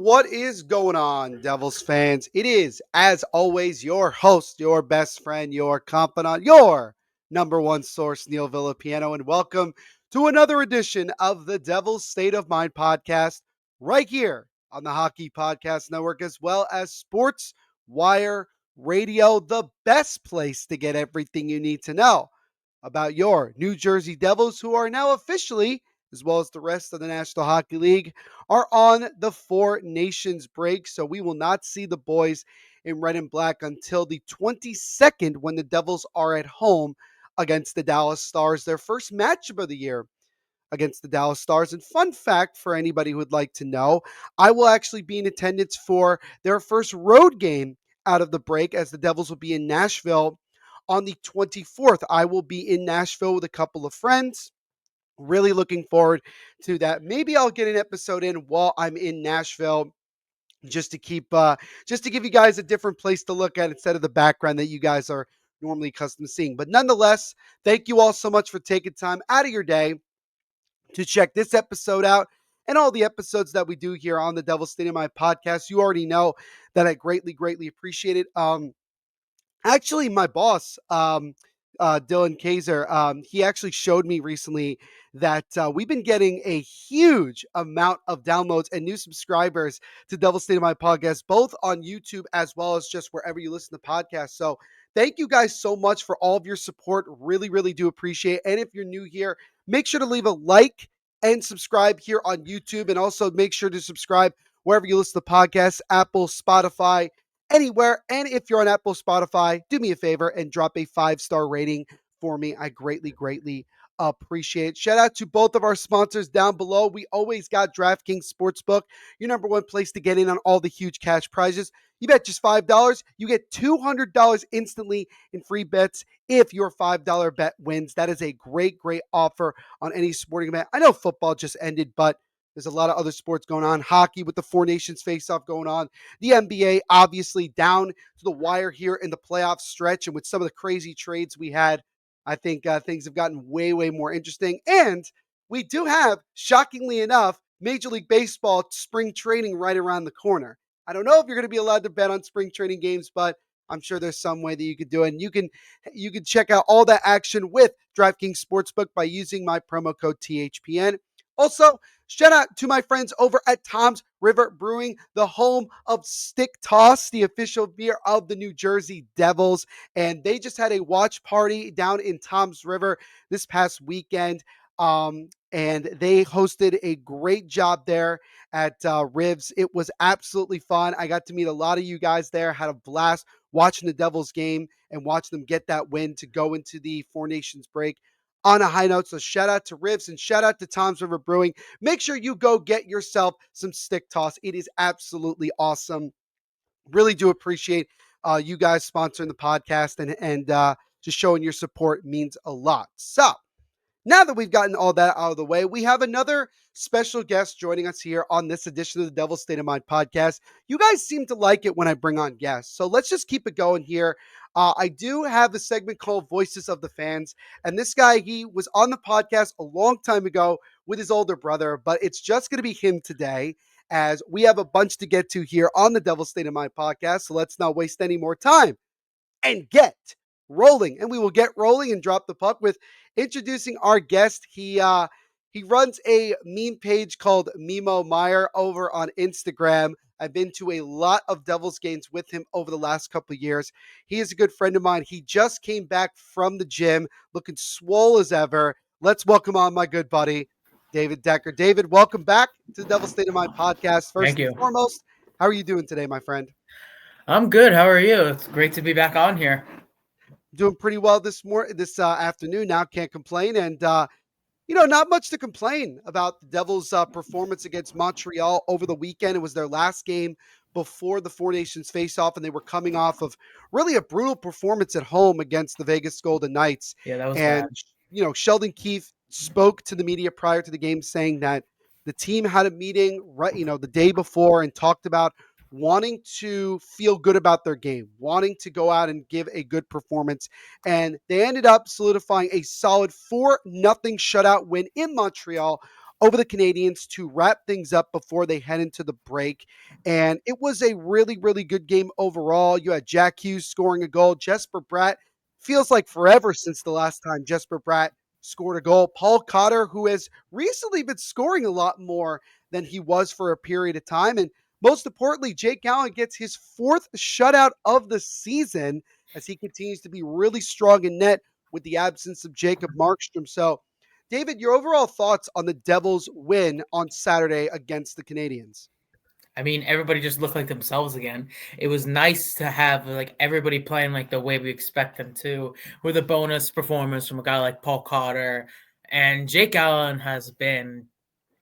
What is going on, Devils fans? It is, as always, your host, your best friend, your confidant, your number one source, Neil Villapiano, and welcome to another edition of the Devils State of Mind podcast right here on the Hockey Podcast Network, as well as Sports Wire Radio, the best place to get everything you need to know about your New Jersey Devils, who are now officially, as well as the rest of the National Hockey League, are on the Four Nations break. So we will not see the boys in red and black until the 22nd when the Devils are at home against the Dallas Stars, their first matchup of the year against the Dallas Stars. And fun fact for anybody who would like to know, I will actually be in attendance for their first road game out of the break, as the Devils will be in Nashville on the 24th. I will be in Nashville with a couple of friends. Really looking forward to that. Maybe I'll get an episode in while I'm in Nashville, just to give you guys a different place to look at instead of the background that you guys are normally accustomed to seeing. But nonetheless, thank you all so much for taking time out of your day to check this episode out and all the episodes that we do here on the Devil's State of My podcast. You already know that I greatly appreciate it. Actually, my boss, Dylan Kaiser, he actually showed me recently that we've been getting a huge amount of downloads and new subscribers to Devil State of My podcast, both on YouTube as well as just wherever you listen to podcasts. So thank you guys so much for all of your support. Really do appreciate it. And if you're new here, make sure to leave a like and subscribe here on YouTube. And also make sure to subscribe wherever you listen to podcasts, Apple, Spotify, anywhere. And if you're on Apple, Spotify, do me a favor and drop a 5-star rating for me. I greatly appreciate it. Shout out to both of our sponsors down below. We always got DraftKings Sportsbook, your number one place to get in on all the huge cash prizes. You bet just $5, you get $200 instantly in free bets if your $5 bet wins. That is a great offer on any sporting event. I know football just ended, but there's a lot of other sports going on. Hockey with the Four Nations Faceoff going on. The NBA obviously down to the wire here in the playoff stretch. And with some of the crazy trades we had, I think things have gotten way more interesting. And we do have, shockingly enough, Major League Baseball spring training right around the corner. I don't know if you're going to be allowed to bet on spring training games, but I'm sure there's some way that you could do it. And you can check out all that action with DraftKings Sportsbook by using my promo code THPN. Also, shout out to my friends over at Tom's River Brewing, the home of Stick Toss, the official beer of the New Jersey Devils. And they just had a watch party down in Tom's River this past weekend. And they hosted a great job there at Rivs. It was absolutely fun. I got to meet a lot of you guys there, had a blast watching the Devils game and watching them get that win to go into the Four Nations break on a high note. So shout out to Rivs and shout out to Tom's River Brewing. Make sure you go get yourself some Stick Toss. It is absolutely awesome. Really do appreciate you guys sponsoring the podcast and just showing your support means a lot. So now that we've gotten all that out of the way, we have another special guest joining us here on this edition of the Devil's State of Mind podcast. You guys seem to like it when I bring on guests, so let's just keep it going here. I do have a segment called Voices of the Fans, and this guy, he was on the podcast a long time ago with his older brother, but it's just going to be him today, as we have a bunch to get to here on the Devil's State of Mind podcast, so let's not waste any more time and get rolling. And we will get rolling and drop the puck with introducing our guest. He runs a meme page called Memo Meyer over on Instagram. I've been to a lot of Devils games with him over the last couple of years. He is a good friend of mine. He just came back from the gym looking swole as ever. Let's welcome on my good buddy, David Decker. David, welcome back to the Devil State of Mind podcast. First Thank and you. foremost, how are you doing today, my friend? I'm good. How are you? It's great to be back on here. Doing pretty well this afternoon. Now can't complain, and not much to complain about the Devils' performance against Montreal over the weekend. It was their last game before the Four Nations face-off, and they were coming off of really a brutal performance at home against the Vegas Golden Knights. Yeah, that was bad. And Sheldon Keefe spoke to the media prior to the game, saying that the team had a meeting right, the day before, and talked about wanting to feel good about their game, wanting to go out and give a good performance. And they ended up solidifying a solid 4-0 shutout win in Montreal over the Canadiens to wrap things up before they head into the break. And it was a really, really good game overall. You had Jack Hughes scoring a goal. Jesper Bratt feels like forever since the last time Jesper Bratt scored a goal. Paul Cotter, who has recently been scoring a lot more than he was for a period of time. And most importantly, Jake Allen gets his fourth shutout of the season as he continues to be really strong in net with the absence of Jacob Markstrom. So, David, your overall thoughts on the Devils' win on Saturday against the Canadiens? I mean, everybody just looked like themselves again. It was nice to have like everybody playing like the way we expect them to, with a bonus performance from a guy like Paul Cotter. And Jake Allen has been,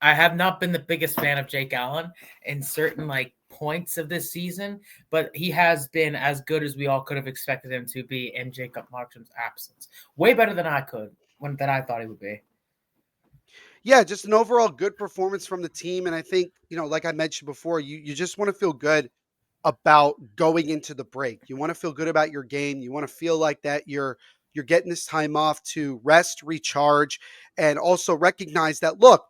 I have not been the biggest fan of Jake Allen in certain like points of this season, but he has been as good as we all could have expected him to be in Jacob Markstrom's absence. Way better than I could than I thought he would be. Yeah, just an overall good performance from the team. And I think, like I mentioned before, you just want to feel good about going into the break. You want to feel good about your game. You want to feel like that you're getting this time off to rest, recharge, and also recognize that look,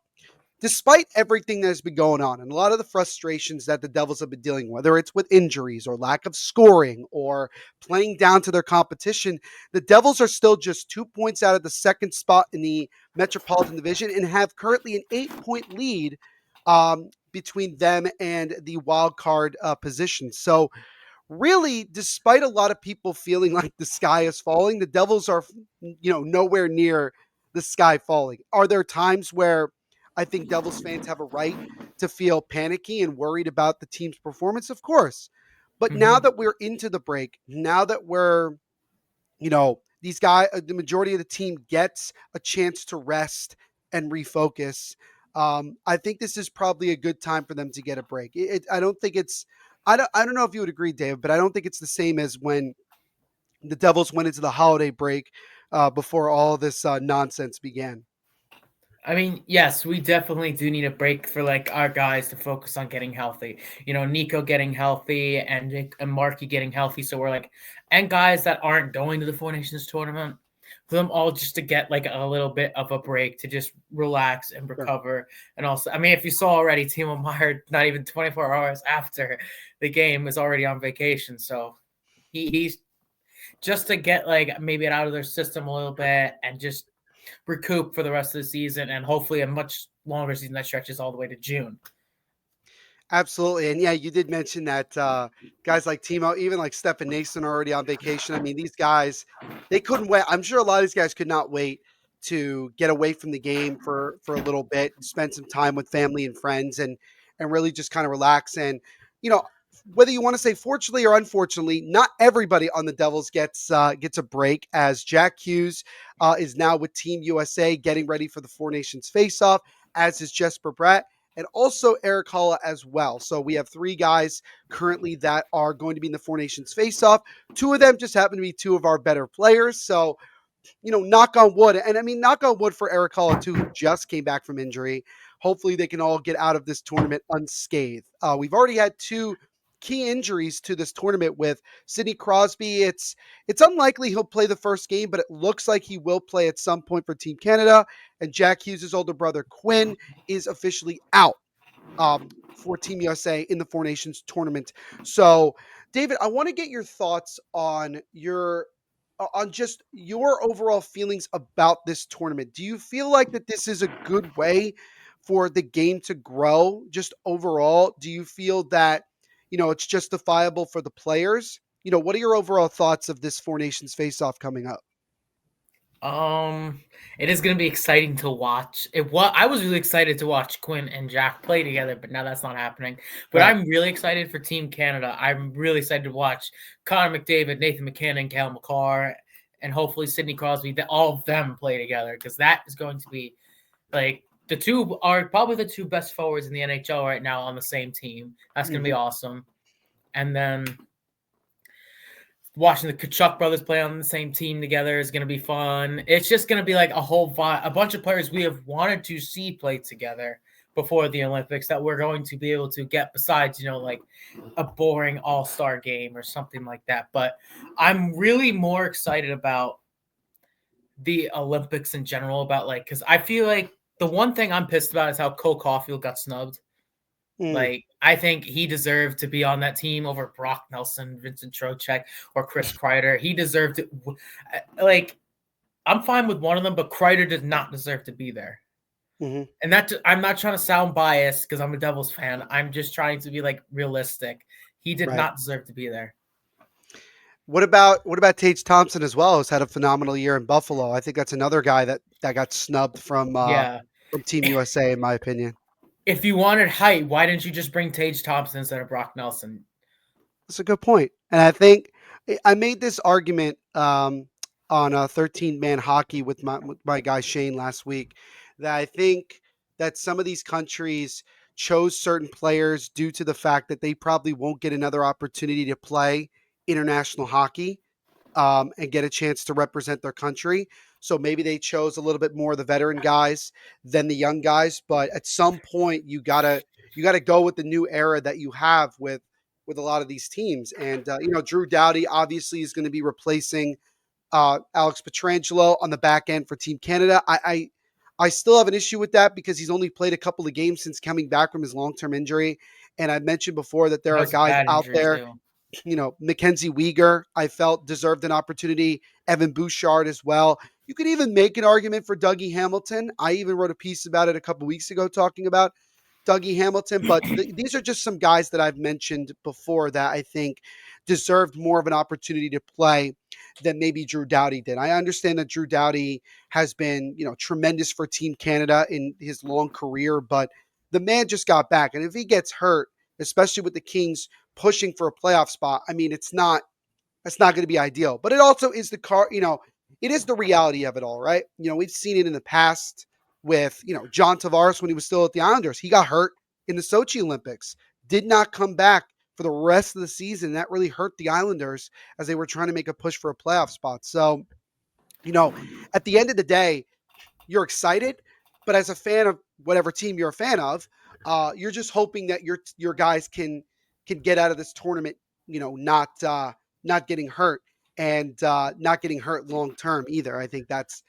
despite everything that has been going on and a lot of the frustrations that the Devils have been dealing with, whether it's with injuries or lack of scoring or playing down to their competition, the Devils are still just 2 points out of the second spot in the Metropolitan Division and have currently an 8 point lead between them and the wild card position. So, really, despite a lot of people feeling like the sky is falling, the Devils are, nowhere near the sky falling. Are there times where I think Devils fans have a right to feel panicky and worried about the team's performance? Of course. But now Mm-hmm. that we're into the break, now that we're, these guys, the majority of the team gets a chance to rest and refocus. I think this is probably a good time for them to get a break. I don't think it's, I don't know if you would agree, Dave, but I don't think it's the same as when the Devils went into the holiday break before all this nonsense began. I mean, yes, we definitely do need a break for like our guys to focus on getting healthy. You know, Nico getting healthy and Marky getting healthy. So we're like, and guys that aren't going to the Four Nations tournament, for them all just to get like a little bit of a break to just relax and Sure. recover. And also, I mean, if you saw already, Timo Meyer, not even 24 hours after the game, is already on vacation. So he's just to get like maybe it out of their system a little bit and just recoup for the rest of the season and hopefully a much longer season that stretches all the way to June. Absolutely. And yeah, you did mention that guys like Timo, even like Stefan Nason are already on vacation. I mean, these guys, they couldn't wait. I'm sure a lot of these guys could not wait to get away from the game for a little bit, spend some time with family and friends and really just kind of relax. And, you know, whether you want to say fortunately or unfortunately, not everybody on the Devils gets a break as Jack Hughes is now with Team USA getting ready for the Four Nations Faceoff, as is Jesper Bratt and also Eric Halla as well. So we have three guys currently that are going to be in the Four Nations face-off. Two of them just happen to be two of our better players. So, knock on wood. And I mean, knock on wood for Eric Halla, too, who just came back from injury. Hopefully they can all get out of this tournament unscathed. We've already had two key injuries to this tournament with Sidney Crosby. It's unlikely he'll play the first game, but it looks like he will play at some point for Team Canada. And Jack Hughes' older brother Quinn is officially out for Team USA in the Four Nations tournament. So, David, I want to get your thoughts on just your overall feelings about this tournament. Do you feel like that this is a good way for the game to grow just overall? Do you feel that, it's justifiable for the players? What are your overall thoughts of this Four Nations face-off coming up? Um, it is going to be exciting to watch. I was really excited to watch Quinn and Jack play together, but now that's not happening. But Right. I'm really excited for Team Canada. I'm really excited to watch Connor McDavid, Nathan McKinnon, Cal McCarr, and hopefully Sidney Crosby. All of them play together because that is going to be like the two are probably the two best forwards in the NHL right now on the same team. That's going to be Mhm. awesome. And then watching the Kachuk brothers play on the same team together is going to be fun. It's just going to be like a bunch of players we have wanted to see play together before the Olympics that we're going to be able to get besides, like a boring all-star game or something like that. But I'm really more excited about the Olympics in general about because I feel like the one thing I'm pissed about is how Cole Caulfield got snubbed. Mm, Like, I think he deserved to be on that team over Brock Nelson, Vincent Trocheck, or Chris Kreider. He deserved it. Like, I'm fine with one of them, but Kreider did not deserve to be there. hmm And that I'm not trying to sound biased because I'm a Devils fan. I'm just trying to be like realistic. He did right. not deserve to be there. What about Tage Thompson as well? Who's had a phenomenal year in Buffalo. I think that's another guy that got snubbed Yeah. from Team USA, in my opinion. If you wanted height, why didn't you just bring Tage Thompson instead of Brock Nelson? That's a good point. And I think I made this argument on a 13-man hockey with my guy Shane last week that I think that some of these countries chose certain players due to the fact that they probably won't get another opportunity to play international hockey and get a chance to represent their country. So maybe they chose a little bit more of the veteran guys than the young guys. But at some point, you gotta go with the new era that you have with a lot of these teams. And Drew Doughty obviously is going to be replacing Alex Pietrangelo on the back end for Team Canada. I still have an issue with that because he's only played a couple of games since coming back from his long-term injury. And I mentioned before that there That are was a guys bad out injury there, too. Mackenzie Weegar, I felt deserved an opportunity. Evan Bouchard as well. You could even make an argument for Dougie Hamilton. I even wrote a piece about it a couple weeks ago talking about Dougie Hamilton, but these are just some guys that I've mentioned before that I think deserved more of an opportunity to play than maybe Drew Doughty did. I understand that Drew Doughty has been, tremendous for Team Canada in his long career, but the man just got back. And if he gets hurt, especially with the Kings pushing for a playoff spot, I mean, that's not going to be ideal. But it also is it is the reality of it all, right? We've seen it in the past with, John Tavares when he was still at the Islanders. He got hurt in the Sochi Olympics, did not come back for the rest of the season. That really hurt the Islanders as they were trying to make a push for a playoff spot. So, you know, at the end of the day, you're excited, but as a fan of whatever team you're a fan of, you're just hoping that your guys can get out of this tournament, not getting hurt and not getting hurt long term either. I think that's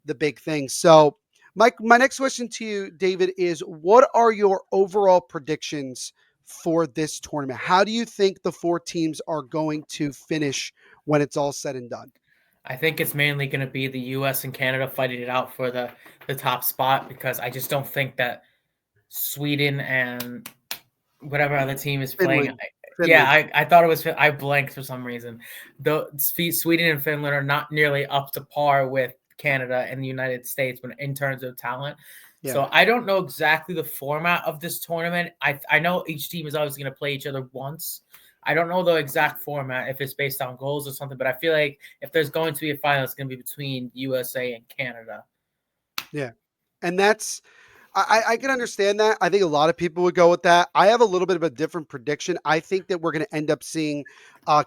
the big thing. So, my next question to you, David, is what are your overall predictions for this tournament? How do you think the four teams are going to finish when it's all said and done? I think it's mainly going to be the U.S. and Canada fighting it out for the top spot because I just don't think that Sweden and whatever other team is playing. Finland, Yeah, Finland, I thought it was. I blanked for some reason. The Sweden and Finland are not nearly up to par with Canada and the United States when in terms of talent. yeah. So I don't know exactly the format of this tournament. I know each team is always going to play each other once. I don't know the exact format if it's based on goals or something, but I feel like if there's going to be a final, it's going to be between USA and Canada. Yeah. And I can understand that. I think a lot of people would go with that. I have a little bit of a different prediction. I think that we're going to end up seeing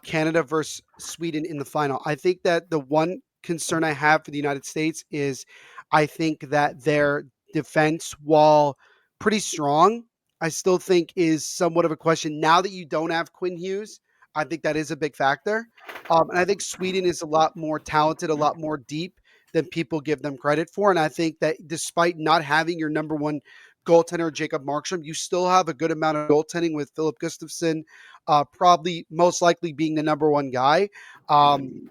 Canada versus Sweden in the final. I think that the one concern I have for the United States is I think that their defense, while pretty strong, I still think is somewhat of a question. Now that you don't have Quinn Hughes, I think that is a big factor. And I think Sweden is a lot more talented, a lot more deep than people give them credit for. And I think that despite not having your number one goaltender, Jacob Markstrom, you still have a good amount of goaltending with Philip Gustafson, probably most likely being the number one guy.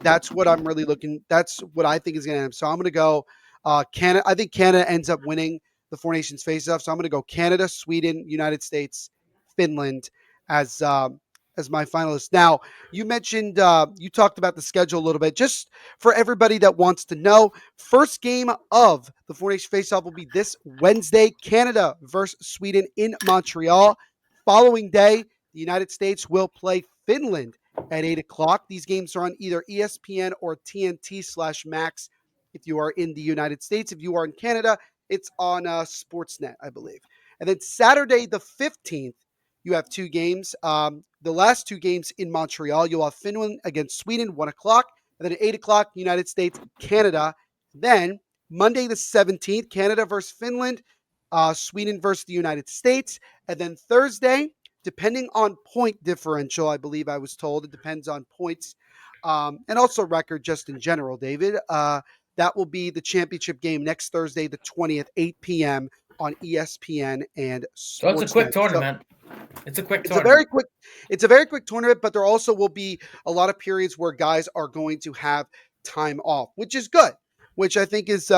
That's what I'm really looking. That's what I think is going to happen. So I'm going to go Canada. I think Canada ends up winning the Four Nations Faceoff. So I'm going to go Canada, Sweden, United States, Finland as as my finalists. Now, you mentioned you talked about the schedule a little bit. Just for everybody that wants to know, first game of the Four Nations Faceoff will be this Wednesday, Canada versus Sweden in Montreal. Following day, the United States will play Finland at 8 o'clock. These games are on either ESPN or TNT/Max if you are in the United States. If you are in Canada, it's on Sportsnet, I believe. And then Saturday, the 15th, you have two games. The last two games in Montreal, you'll have Finland against Sweden, 1 o'clock. And then at 8 o'clock, United States, Canada. Then Monday, the 17th, Canada versus Finland, Sweden versus the United States. And then Thursday, depending on point differential, I believe I was told, it depends on points and also record just in general, David. That will be the championship game next Thursday, the 20th, 8 p.m. on ESPN and So it's a quick Sportsnet. So tournament. It's a quick it's a tournament. very quick it's a very quick tournament, but there also will be a lot of periods where guys are going to have time off, which is good, which I think is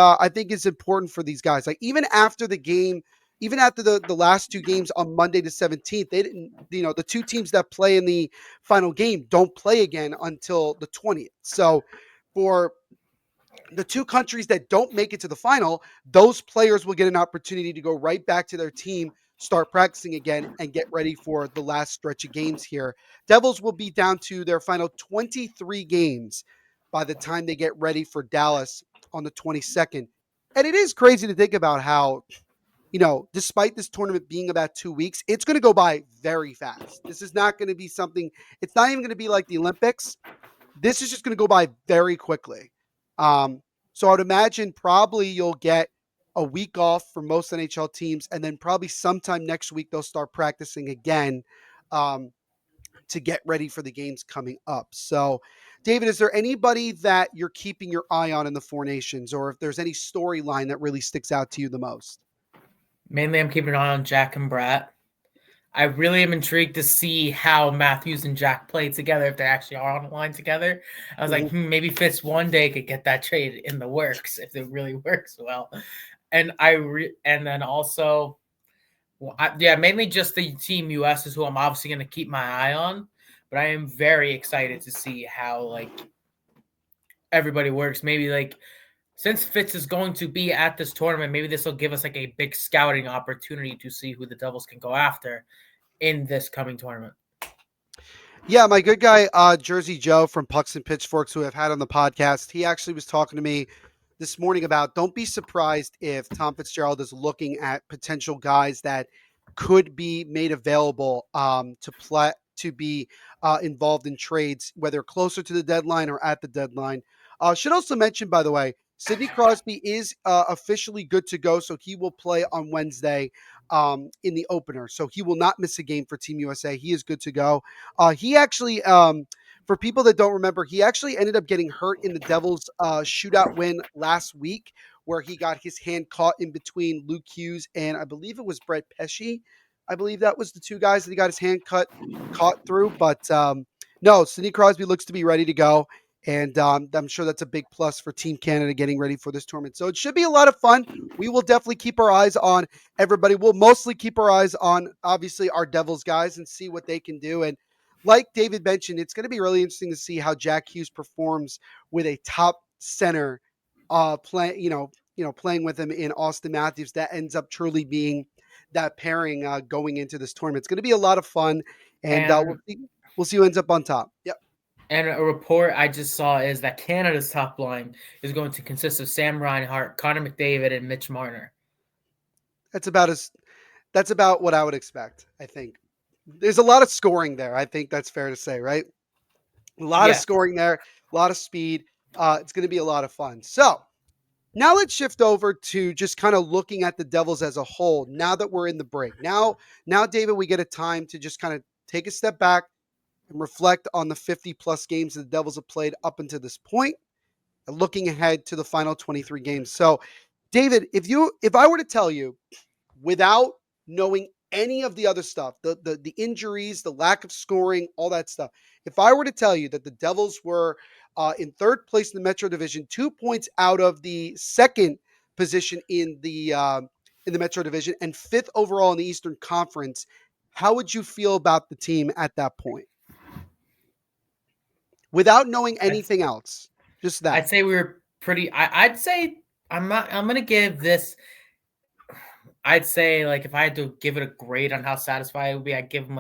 important for these guys. Like even after the game, even after the last two games on Monday the 17th, they didn't, the two teams that play in the final game don't play again until the 20th. So for the two countries that don't make it to the final, those players will get an opportunity to go right back to their team, start practicing again, and get ready for the last stretch of games here. Devils will be down to their final 23 games by the time they get ready for Dallas on the 22nd. And it is crazy to think about how, despite this tournament being about 2 weeks, it's going to go by very fast. This is not going to be something, it's not even going to be like the Olympics. This is just going to go by very quickly. Um, so I would imagine probably you'll get a week off for most NHL teams, and then probably sometime next week they'll start practicing again um, to get ready for the games coming up. So, David, is there anybody that you're keeping your eye on in the Four Nations, or if there's any storyline that really sticks out to you the most? Mainly, I'm keeping an eye on Jack and Brat. I really am intrigued to see how Matthews and Jack play together, if they actually are on the line together. I was like, Mhm. maybe Fitz one day could get that trade in the works if it really works well. And and then also, yeah, mainly just the Team US is who I'm obviously going to keep my eye on. But I am very excited to see how everybody works. Maybe since Fitz is going to be at this tournament, maybe this will give us a big scouting opportunity to see who the Devils can go after in this coming tournament. Yeah, my good guy, Jersey Joe from Pucks and Pitchforks, who I've had on the podcast, he actually was talking to me this morning about don't be surprised if Tom Fitzgerald is looking at potential guys that could be made available to play to be involved in trades, whether closer to the deadline or at the deadline. Should also mention, by the way, Sidney Crosby is officially good to go, so he will play on Wednesday in the opener. So he will not miss a game for Team USA. He is good to go. He actually, for people that don't remember, he actually ended up getting hurt in the Devils' shootout win last week, where he got his hand caught in between Luke Hughes and I believe it was Brett Pesci. I believe that was the two guys that he got his hand caught through. But no, Sidney Crosby looks to be ready to go. And I'm sure that's a big plus for Team Canada getting ready for this tournament. So it should be a lot of fun. We will definitely keep our eyes on everybody. We'll mostly keep our eyes on, obviously, our Devils guys and see what they can do. And like David mentioned, it's going to be really interesting to see how Jack Hughes performs with a top center playing with him in Austin Matthews. That ends up truly being that pairing going into this tournament. It's going to be a lot of fun, and And we'll see who ends up on top. Yep. and a report I just saw is that Canada's top line is going to consist of Sam Reinhart, Connor McDavid, and Mitch Marner. That's about as that's about what I would expect. I think there's a lot of scoring there. I think that's fair to say, right? A lot of Yes. scoring there, a lot of speed. It's going to be a lot of fun. So now let's shift over to just kind of looking at the Devils as a whole. Now that we're in the break, now David, we get a time to just kind of take a step back and reflect on the 50 plus games that the Devils have played up until this point, and looking ahead to the final 23 games. So, David, if I were to tell you without knowing any of the other stuff, the injuries, the lack of scoring, all that stuff. If I were to tell you that the Devils were in third place in the Metro Division, 2 points out of the second position in the Metro Division, and fifth overall in the Eastern Conference, how would you feel about the team at that point, without knowing I'd, anything else? Just that. I'd say we were pretty. I'd say I'm not. I'm gonna give this. I'd say if I had to give it a grade on how satisfied it would be, I'd give them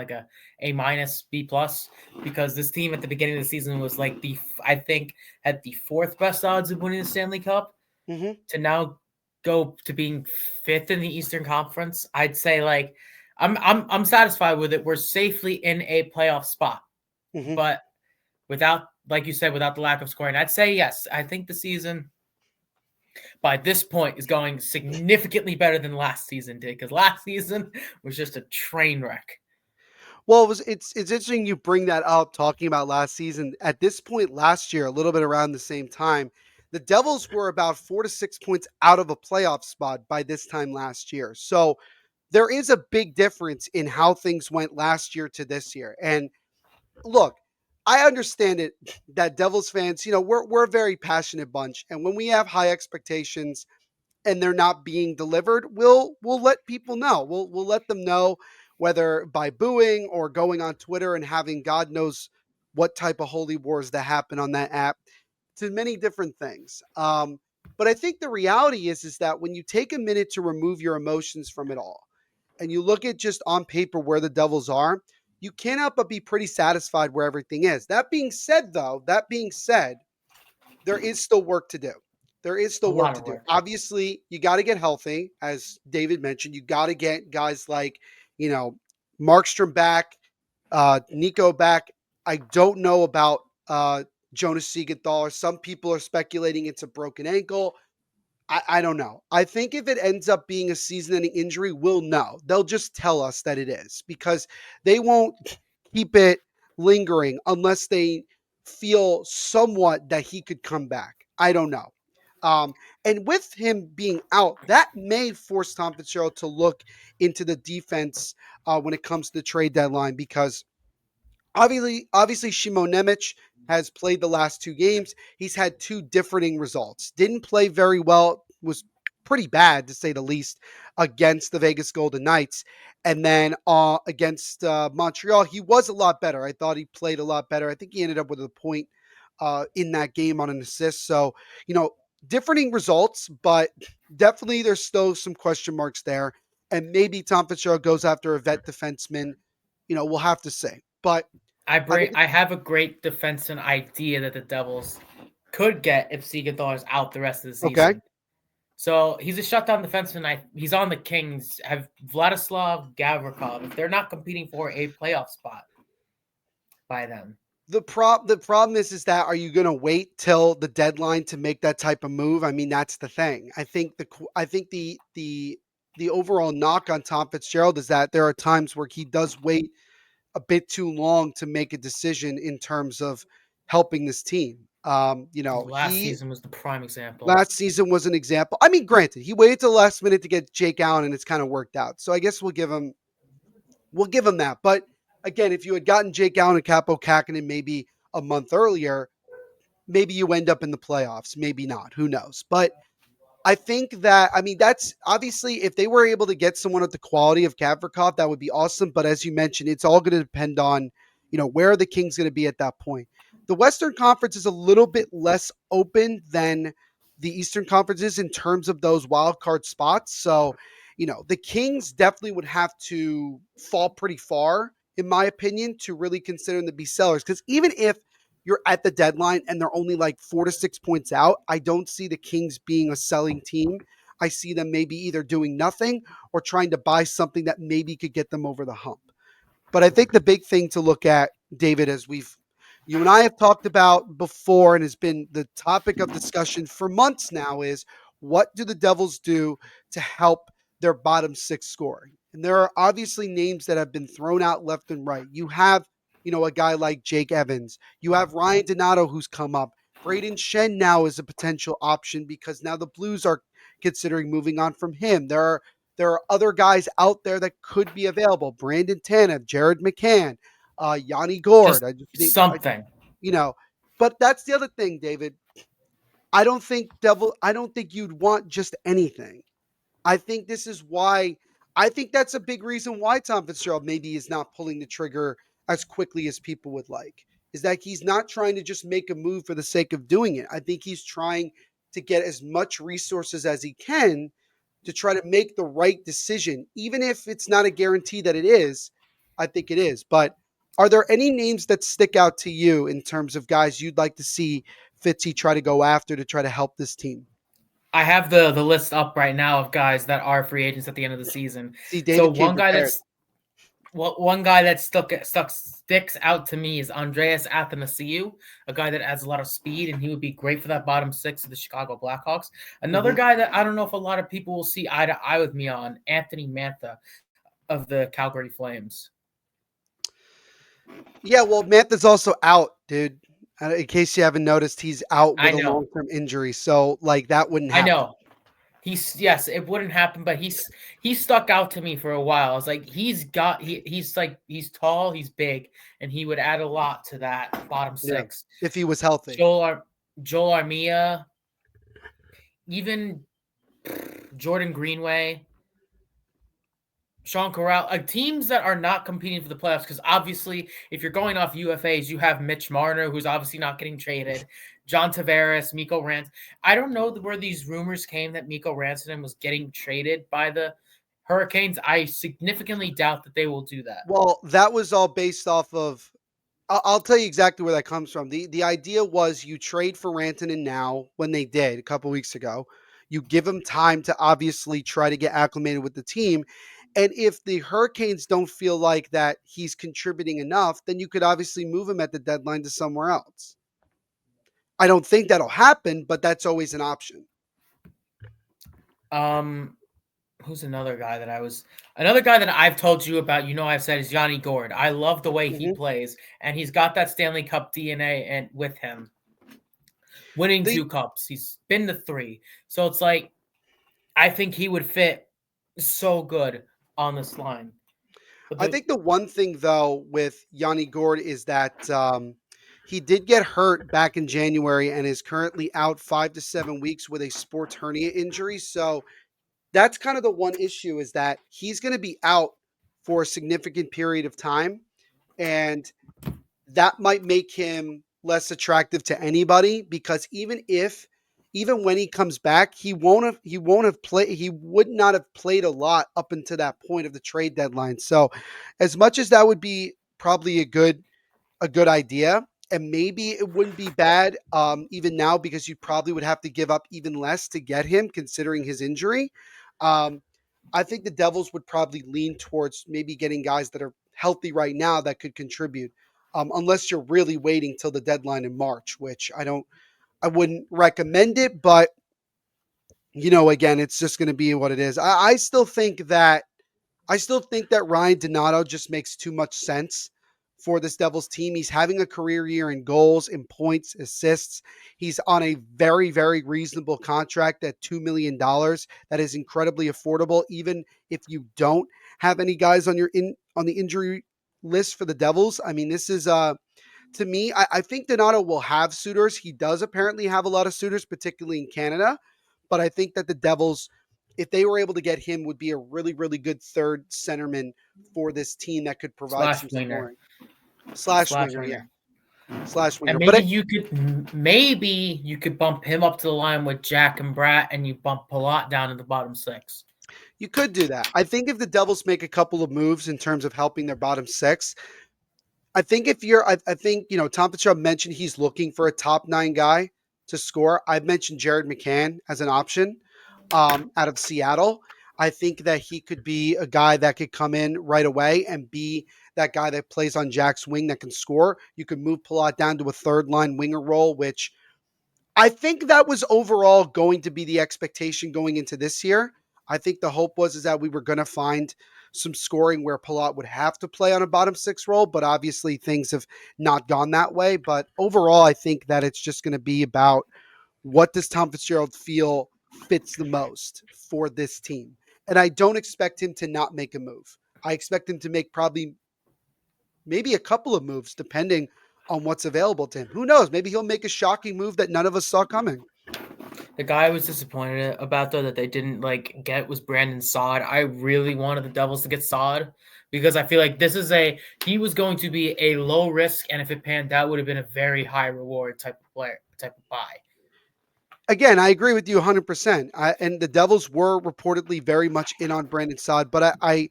A minus B plus, because this team at the beginning of the season was I think had the fourth best odds of winning the Stanley Cup, Mm-hmm. to now go to being fifth in the Eastern Conference. I'd say I'm satisfied with it. We're safely in a playoff spot, Mm-hmm. but without, like you said, without the lack of scoring, I'd say yes. I think the season by this point is going significantly better than last season did, because last season was just a train wreck. Well, it's interesting you bring that up talking about last season. At this point last year, a little bit around the same time, The Devils were about 4 to 6 points out of a playoff spot by this time last year. So there is a big difference in how things went last year to this year. And look, I understand it that Devils fans, we're a very passionate bunch. And when we have high expectations and they're not being delivered, we'll let people know. We'll let them know, whether by booing or going on Twitter and having God knows what type of holy wars that happen on that app, to many different things. But I think the reality is that when you take a minute to remove your emotions from it all, and you look at just on paper where the Devils are, you can't help but be pretty satisfied where everything is. That being said, there is still work to do. There is A still work lot to of do. work. Obviously, you got to get healthy, as David mentioned. You got to get guys like, you know, Markstrom back, Nico back. I don't know about Jonas Siegenthaler. Some people are speculating it's a broken ankle. I don't know. I think if it ends up being a season-ending injury, we'll know. They'll just tell us that it is, because they won't keep it lingering unless they feel somewhat that he could come back. I don't know. Um, and with him being out, that may force Tom Fitzgerald to look into the defense when it comes to the trade deadline, because obviously, Shimon Nemec has played the last two games. He's had two differing results. Didn't play very well, was pretty bad to say the least, against the Vegas Golden Knights. And then against Montreal, he was a lot better. I thought he played a lot better. I think he ended up with a point in that game on an assist. So, you know, differing results, but definitely there's still some question marks there. And maybe Tom Fitzgerald goes after a vet defenseman. We'll have to say. But I think I have a great defenseman idea that the Devils could get if Siegenthaler's out the rest of the okay. season. So he's a shutdown defenseman. He's on the Kings. Have Vladislav Gavrikov. If they're not competing for a playoff spot by them, The problem is that, are you going to wait till the deadline to make that type of move? I mean, that's the thing. I think the overall knock on Tom Fitzgerald is that there are times where he does wait a bit too long to make a decision in terms of helping this team. last He season was the prime example. last season was an example. I mean, granted, he waited till the last minute to get Jake Allen, and it's kind of worked out. So I guess we'll give him that. But again, if you had gotten Jake Allen and Capo Kakinen maybe a month earlier, maybe you end up in the playoffs. Maybe not. Who knows? But I think that, I mean, that's obviously, if they were able to get someone at the quality of Gavrikov, that would be awesome. But as you mentioned, it's all going to depend on, where are the Kings going to be at that point. The Western Conference is a little bit less open than the Eastern Conference is in terms of those wild card spots. So, the Kings definitely would have to fall pretty far, in my opinion, to really consider them to be sellers. Because even if you're at the deadline and they're only like 4 to 6 points out, I don't see the Kings being a selling team. I see them maybe either doing nothing or trying to buy something that maybe could get them over the hump. But I think the big thing to look at, David, as you and I have talked about before and has been the topic of discussion for months now, is what do the Devils do to help their bottom six scoring? And there are obviously names that have been thrown out left and right. You have, a guy like Jake Evans. You have Ryan Donato who's come up. Braden Shen now is a potential option because now the Blues are considering moving on from him. There are other guys out there that could be available. Brandon Tanev, Jared McCann, Yanni Just Gord. something. You know, but that's the other thing, David. I don't think you'd want just anything. I think this is why I think that's a big reason why Tom Fitzgerald maybe is not pulling the trigger as quickly as people would like. Is that he's not trying to just make a move for the sake of doing it. I think he's trying to get as much resources as he can to try to make the right decision, even if it's not a guarantee that it is. I think it is. But are there any names that stick out to you in terms of guys you'd like to see Fitzy try to go after to try to help this team? I have the list up right now of guys that are free agents at the end of the season. See, So David came prepared. one guy that sticks out to me is Andreas Athanasiou, a guy that adds a lot of speed, and he would be great for that bottom six of the Chicago Blackhawks. Another Hmm. guy that I don't know if a lot of people will see eye to eye with me on, Anthony Mantha of the Calgary Flames. Yeah, well, Mantha's also out, dude. In case you haven't noticed, he's out I with a know. long-term injury, so like that wouldn't I happen. know. He's yes, it wouldn't happen, but he stuck out to me for a while. I was like, he's like he's tall, he's big, and he would add a lot to that bottom Yeah, six. if he was healthy. Joel Armia, even Jordan Greenway, Sean Corral, teams that are not competing for the playoffs. Because obviously, if you're going off UFAs, you have Mitch Marner, who's obviously not getting traded, John Tavares, Miko Rans. I don't know where these rumors came that Miko Rantanen was getting traded by the Hurricanes. I significantly doubt that they will do that. Well, that was all based off of. I'll tell you exactly where that comes from. The idea was you trade for Rantanen now when they did a couple weeks ago. You give him time to obviously try to get acclimated with the team. And if the Hurricanes don't feel like that he's contributing enough, then you could obviously move him at the deadline to somewhere else. I don't think that'll happen, but that's always an option. Um, who's another guy that I've told you about, I've said is Yanni Gord. I love the way he Mhm. plays, and he's got that Stanley Cup DNA and with him. Winning The 2 cups. He's been to 3. So it's like I think he would fit so good on this line. But I think the one thing though with Yanni Gord is that he did get hurt back in January and is currently out 5 to 7 weeks with a sports hernia injury. So that's kind of the one issue is that he's going to be out for a significant period of time, and that might make him less attractive to anybody because even when he comes back, he would not have played a lot up until that point of the trade deadline. So as much as that would be probably a good idea, and maybe it wouldn't be bad even now because you probably would have to give up even less to get him considering his injury. Um, I think the Devils would probably lean towards maybe getting guys that are healthy right now that could contribute, unless you're really waiting till the deadline in March, which I wouldn't recommend it. But again, it's just going to be what it is. I still think that Ryan Donato just makes too much sense for this Devils team. He's having a career year in goals, in points, assists. He's on a very, very reasonable contract at $2 million. That is incredibly affordable, even if you don't have any guys on the injury list for the Devils. I mean, this is to me, I think Donato will have suitors. He does apparently have a lot of suitors, particularly in Canada. But I think that the Devils, if they were able to get him, would be a really, really good third centerman for this team that could provide slash some winger, scoring. Slash slash winger, yeah. winger, Slash and winger. But maybe you could bump him up to the line with Jack and Bratt, and you bump Palat down in the bottom 6. you could do that. I think if the Devils make a couple of moves in terms of helping their bottom six, I think I think, Tom Fitzgerald mentioned he's looking for a top 9 guy to score. I've mentioned Jared McCann as an option out of Seattle. I think that he could be a guy that could come in right away and be that guy that plays on Jack's wing that can score. You could move Palat down to a third line winger role, which I think that was overall going to be the expectation going into this year. I think the hope was is that we were going to find some scoring where Palat would have to play on a bottom 6 role, but obviously things have not gone that way. But overall, I think that it's just going to be about what does Tom Fitzgerald feel fits the most for this team. And I don't expect him to not make a move. I expect him to make probably maybe a couple of moves depending on what's available to him. Who knows? Maybe he'll make a shocking move that none of us saw coming. The guy I was disappointed about though that they didn't get was Brandon Saad. I really wanted the Devils to get Saad because I feel like he was going to be a low risk, and if it panned out, would have been a very high reward type of player, type of buy. Again, I agree with you 100%. And the Devils were reportedly very much in on Brandon Saad, but I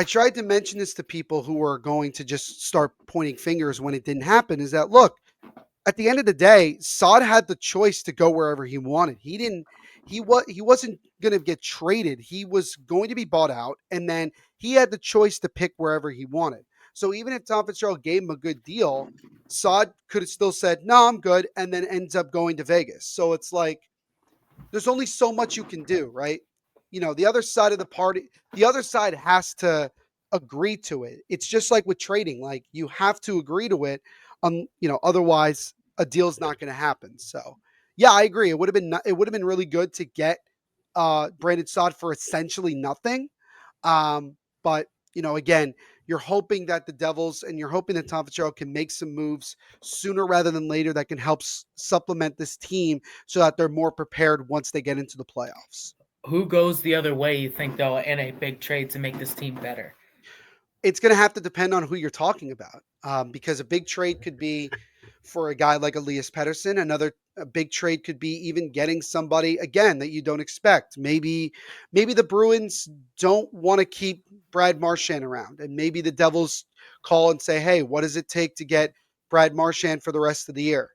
tried to mention this to people who were going to just start pointing fingers when it didn't happen. Is that look, at the end of the day, Saad had the choice to go wherever he wanted. He didn't. He wasn't going to get traded. He was going to be bought out, and then he had the choice to pick wherever he wanted. So even if Tom Fitzgerald gave him a good deal, Saad could have still said, "No, I'm good," and then ends up going to Vegas. So it's like there's only so much you can do, right? The other side of the other side has to agree to it. It's just like with trading, like you have to agree to it. Otherwise, a deal's not going to happen. So, yeah, I agree. It would have been really good to get Brandon Saad for essentially nothing. But again, you're hoping that the Devils and you're hoping that Tom Fitzgerald can make some moves sooner rather than later that can help supplement this team so that they're more prepared once they get into the playoffs. Who goes the other way, you think, though, in a big trade to make this team better? It's going to have to depend on who you're talking about, because a big trade could be for a guy like Elias Pettersson. A big trade could be even getting somebody again that you don't expect. Maybe the Bruins don't want to keep Brad Marchand around, and maybe the Devils call and say, "Hey, what does it take to get Brad Marchand for the rest of the year?"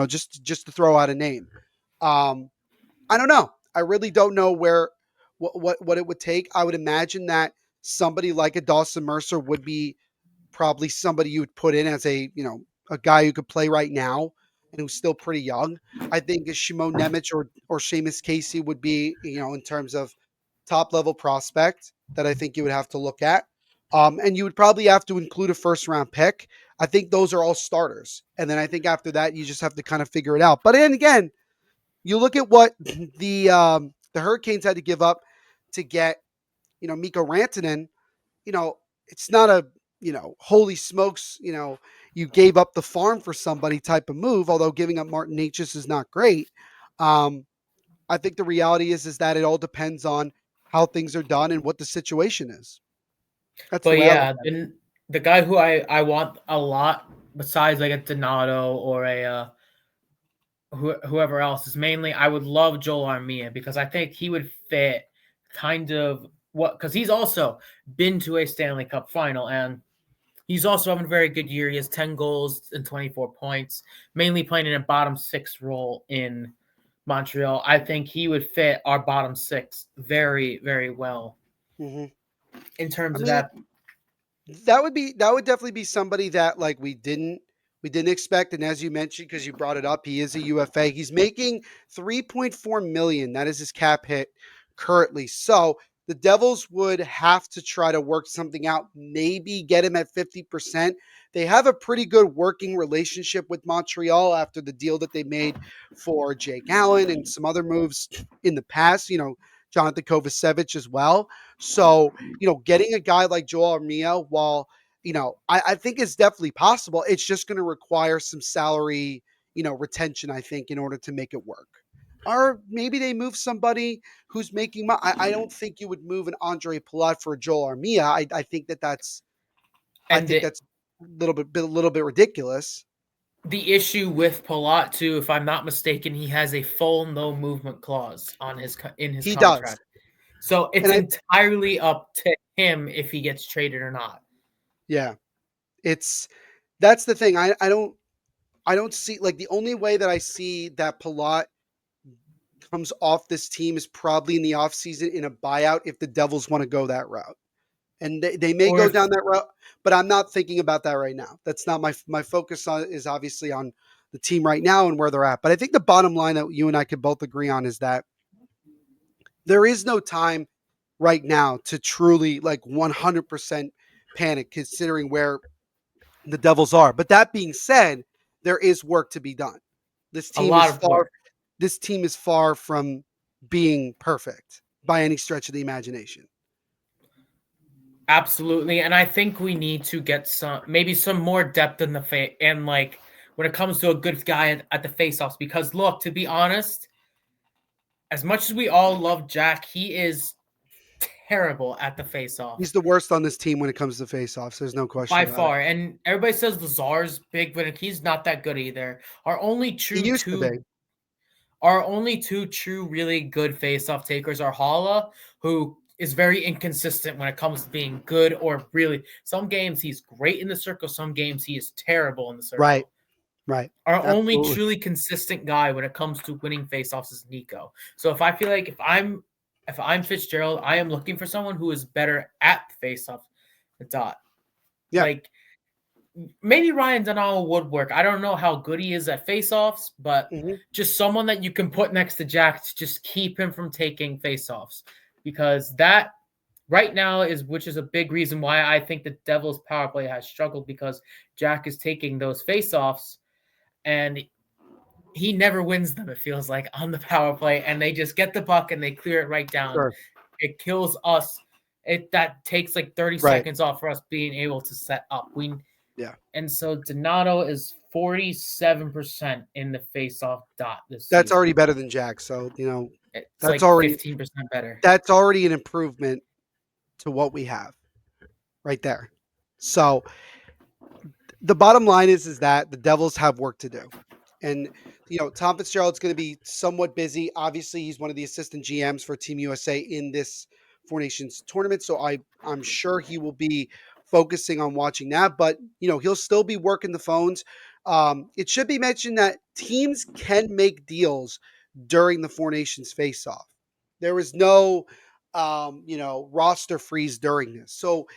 Just to throw out a name. Um, I don't know. I really don't know what it would take. I would imagine that somebody like a Dawson Mercer would be probably somebody you would put in as a guy who could play right now and who's still pretty young. I think a Shimon Nemec or Seamus Casey would be, in terms of top level prospect that I think you would have to look at. And you would probably have to include a first round pick. I think those are all starters. And then I think after that, you just have to kind of figure it out. But then again, you look at what the Hurricanes had to give up to get, Mikko Rantanen. You know, it's not a, holy smokes, you gave up the farm for somebody type of move, although giving up Martin Necas is not great. Um, I think the reality is that it all depends on how things are done and what the situation is. That's the But way I look yeah, at it. the guy who I want a lot besides like a Donato or a whoever else is mainly I would love Joel Armia because I think he would fit kind of what because he's also been to a Stanley Cup final and he's also having a very good year. He has 10 goals and 24 points, mainly playing in a bottom six role in Montreal. I think he would fit our bottom six very, very well Hmm. in I terms of mean, that. that would definitely be somebody that like we didn't expect. And as you mentioned, because you brought it up, he is a UFA. He's making 3.4 million. That is his cap hit currently. So the Devils would have to try to work something out, maybe get him at 50%. They have a pretty good working relationship with Montreal after the deal that they made for Jake Allen and some other moves in the past, Jonathan Kovacevic as well. So, getting a guy like Joel Armia, while, I think is definitely possible, it's just going to require some salary, retention, I think, in order to make it work. Or maybe they move somebody who's making money. I don't think you would move an Andre Palat for a Joel Armia. I And think that's a little bit ridiculous. the issue with Palat too, if I'm not mistaken, he has a full no movement clause on in his He does. contract. So it's And entirely up to him if he gets traded or not. yeah, it's that's the thing. I don't see, like, the only way that I see that Palat comes off this team is probably in the offseason in a buyout if the Devils want to go that route. And they may Or go if down that route, but I'm not thinking about that right now. That's not my focus is obviously on the team right now and where they're at. But I think the bottom line that you and I could both agree on is that there is no time right now to truly like 100% panic considering where the Devils are. But that being said, there is work to be done. This a team lot is of far work. this team is far from being perfect by any stretch of the imagination. Absolutely. And I think we need to get maybe some more depth in the and like when it comes to a good guy at the faceoffs. Because look, to be honest, as much as we all love Jack, he is terrible at the He's faceoffs the worst on this team when it comes to faceoffs. There's no question by about it. far. And everybody says Lazar's big, but he's not that good either. He used to be. Our only two true, really good face-off takers are Hala, who is very inconsistent when it comes to being good or really. Some games he's great in the circle, some games he is terrible in the Right. circle. Right. Our only Absolutely. truly consistent guy when it comes to winning face-offs is Nico. So if I feel like if I'm Fitzgerald, I am looking for someone who is better at face-off. Dot. Yeah. Like maybe Ryan Donato would work. I don't know how good he is at faceoffs, but Hmm. just someone that you can put next to Jack to just keep him from taking faceoffs. Because that right now which is a big reason why I think the Devils power play has struggled because Jack is taking those faceoffs and he never wins them. It feels like on the power play, and they just get the puck and they clear it right down. Sure. It kills us. It that takes like 30 Right. seconds off for us being able to set up. We Yeah. and so Donato is 47% in the face-off dot this That's season. already better than Jack. So, It's that's like already 15% better. that's already an improvement to what we have right there. So, the bottom line is that the Devils have work to do. And Tom Fitzgerald's going to be somewhat busy. Obviously, he's one of the assistant GMs for Team USA in this Four Nations tournament, so I'm sure he will be focusing on watching that. But he'll still be working the phones. It should be mentioned that teams can make deals during the Four Nations face-off. There was no roster freeze during this, so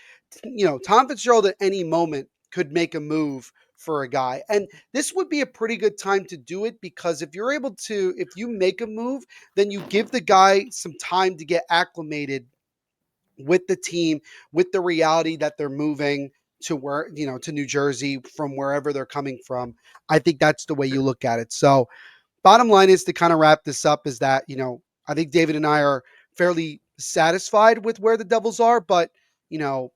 Tom Fitzgerald at any moment could make a move for a guy. And this would be a pretty good time to do it because if you make a move, then you give the guy some time to get acclimated with the team, with the reality that they're moving to to New Jersey from wherever they're coming from. I think that's the way you look at it. So, bottom line is to kind of wrap this up is that, I think David and I are fairly satisfied with where the Devils are, but, you know,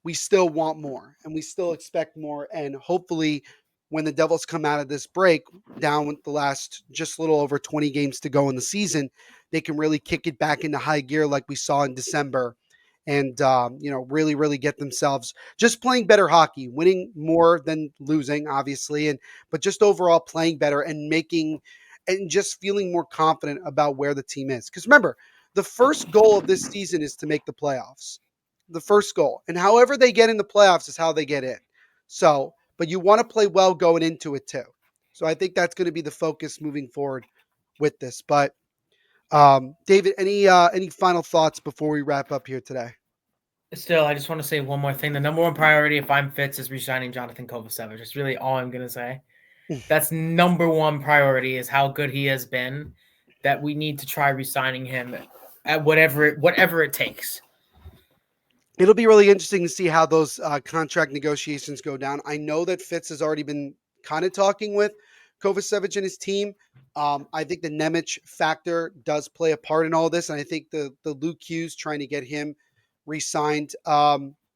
we still want more and we still expect more. And hopefully, when the Devils come out of this break, down with the last just a little over 20 games to go in the season, they can really kick it back into high gear like we saw in December. And, really, really get themselves just playing better hockey, winning more than losing, obviously. But just overall playing better and just feeling more confident about where the team is. Because remember, the first goal of this season is to make the playoffs, the first goal. And however they get in the playoffs is how they get in. So, but you want to play well going into it too. So I think that's going to be the focus moving forward with this. But David, any final thoughts before we wrap up here today? Still, I just want to say one more thing. The number one priority, if I'm Fitz, is resigning Jonathan Kovacevic. That's really all I'm gonna say. That's number one priority is how good he has been. That we need to try resigning him at whatever it takes. It'll be really interesting to see how those contract negotiations go down. I know that Fitz has already been kind of talking with Kovacevic and his team. I think the Nemec factor does play a part in all this, and I think the Luke Hughes trying to get him re-signed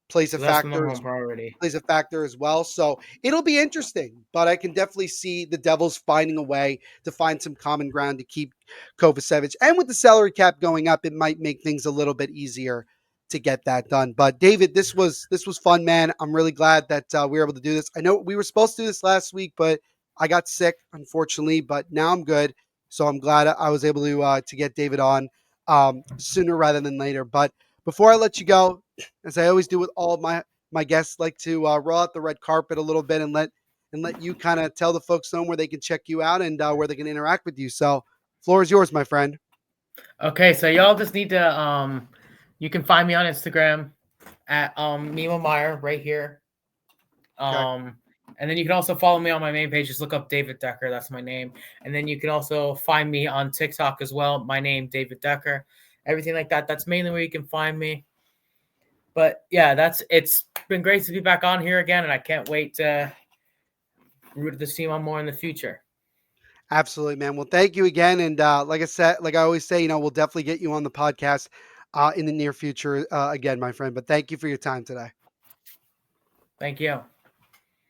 plays a So that's the factor number one priority. as well. So it'll be interesting, but I can definitely see the Devils finding a way to find some common ground to keep Kovacevic. And with the salary cap going up, it might make things a little bit easier to get that done. But David, this was fun, man. I'm really glad that we were able to do this. I know we were supposed to do this last week, but I got sick, unfortunately. But now I'm good, so I'm glad I was able to get David on sooner rather than later. But before I let you go, as I always do with all of my guests, like to roll out the red carpet a little bit and let you kind of tell the folks home where they can check you out and where they can interact with you. So, floor is yours, my friend. Okay, so y'all just need to you can find me on Instagram at Mima Meyer right here. Okay. And then you can also follow me on my main page. Just look up David Decker. That's my name. And then you can also find me on TikTok as well. My name, David Decker. Everything like that. That's mainly where you can find me. But yeah, it's been great to be back on here again, and I can't wait to root this team on more in the future. Absolutely, man. Well, thank you again. And like I said, like I always say, we'll definitely get you on the podcast in the near future again, my friend. But thank you for your time today. Thank you.